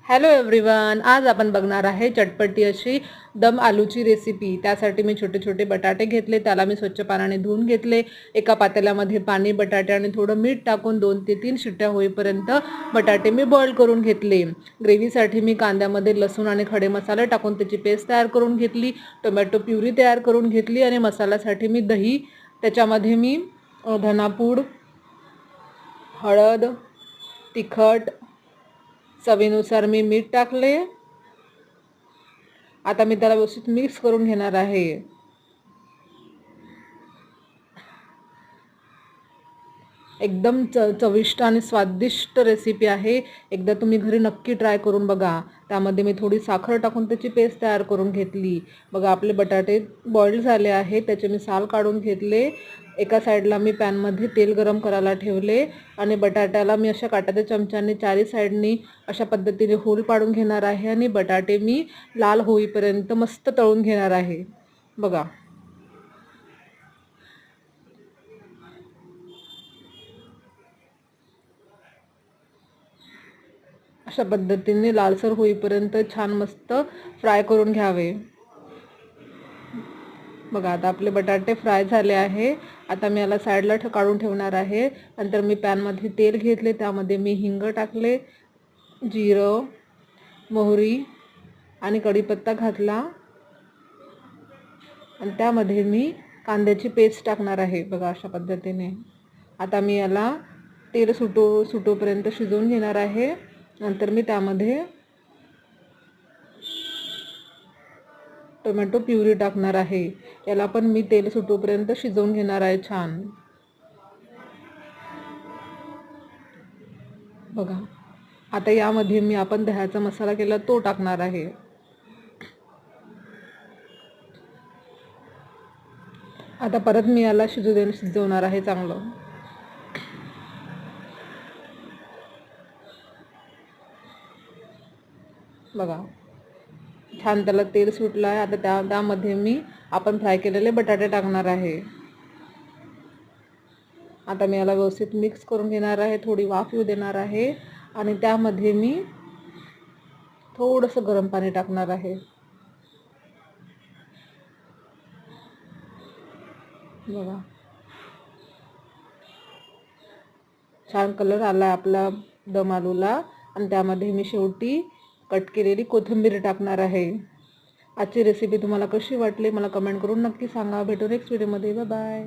Hello everyone, आज आपण बघणार आहे चटपटी अशी दम आलूची रेसिपी। त्यासाठी मी छोटे छोटे बटाटे घेतले, त्याला मी स्वच्छ पाण्याने धुवून घेतले। एका पातेल्यामध्ये पाणी, बटाटे आणि थोडं मीठ टाकून 2 ते 3 शिट्ट्या होईपर्यंत बटाटे मी बॉईल करून घेतले। ग्रेव्हीसाठी मी कांद्यामध्ये लसूण आणि खडे मसाले टाकून त्याची पेस्ट तयार करून घेतली। टोमॅटो प्युरी तयार करून घेतली आणि मसाल्यासाठी मी दही, त्याच्यामध्ये मी धनापूड, हळद, तिखट, चवीनुसार मी मीठ टाकले। आता मी त्याला व्यवस्थित मिक्स करून घेणार आहे। एकदम चविष्ट आणि स्वादिष्ट रेसिपी आहे। एकदा तुम्ही घरी नक्की ट्राय करून बघा। त्यामध्ये मी थोडी साखर टाकून त्याची पेस्ट तयार करून घेतली। बघा, आपले बटाटे बॉईल झाले आहेत, त्याचे मी साल काढून घेतले। एका साईडला मी पॅनमध्ये तेल गरम करायला ठेवले आणि बटाट्याला मी अशा काट्याच्या चमच्याने चारी साईडनी अशा पद्धतीने होल पाडून घेणार आहे आणि बटाटे मी लाल होईपर्यंत मस्त तळून घेणार आहे। बघा, अशा पद्धतीने लालसर होईपर्यंत छान मस्त फ्राय करून घ्यावे। बघा, आता आपले बटाटे फ्राय झाले आहे। आता मी याला साईडला काढून ठेवणार आहे। नंतर मी पॅनमध्ये तेल घेतले, त्यामध्ये मी हिंग टाकले, जिरं, मोहरी आणि कढीपत्ता घातला आणि त्यामध्ये मी कांद्याची पेस्ट टाकणार आहे। बघा, अशा पद्धतीने आता मी याला तेल सुटोपर्यंत शिजवून घेणार आहे। नंतर मी त्यामध्ये टोमॅटो प्युरी टाकणार आहे। याला पण मी तेल सुटोपर्यंत शिजवून घेणार आहे छान। बघा, आता यामध्ये मी आपण दह्याचा मसाला केला तो टाकणार आहे। आता परत मी याला शिजवणार आहे चांगलं। बघा, छान त्याला तेल सुटलं आहे। आता त्यामध्ये मी आपण फ्राय केलेले बटाटे टाकणार आहे। आता मी याला व्यवस्थित मिक्स करून घेणार आहे, थोडी वाफ येऊ देणार आहे आणि त्यामध्ये मी थोडंसं गरम पाणी टाकणार आहे। बघा, छान कलर आला आपला दम आलूला आणि त्यामध्ये मी शेवटी कट केलेली कोथिंबीर टाकणार आहे। आजची रेसिपी तुम्हाला कशी वाटली मला कमेंट करून नक्की सांगा। भेटू नेक्स्ट व्हिडिओमध्ये। Bye bye.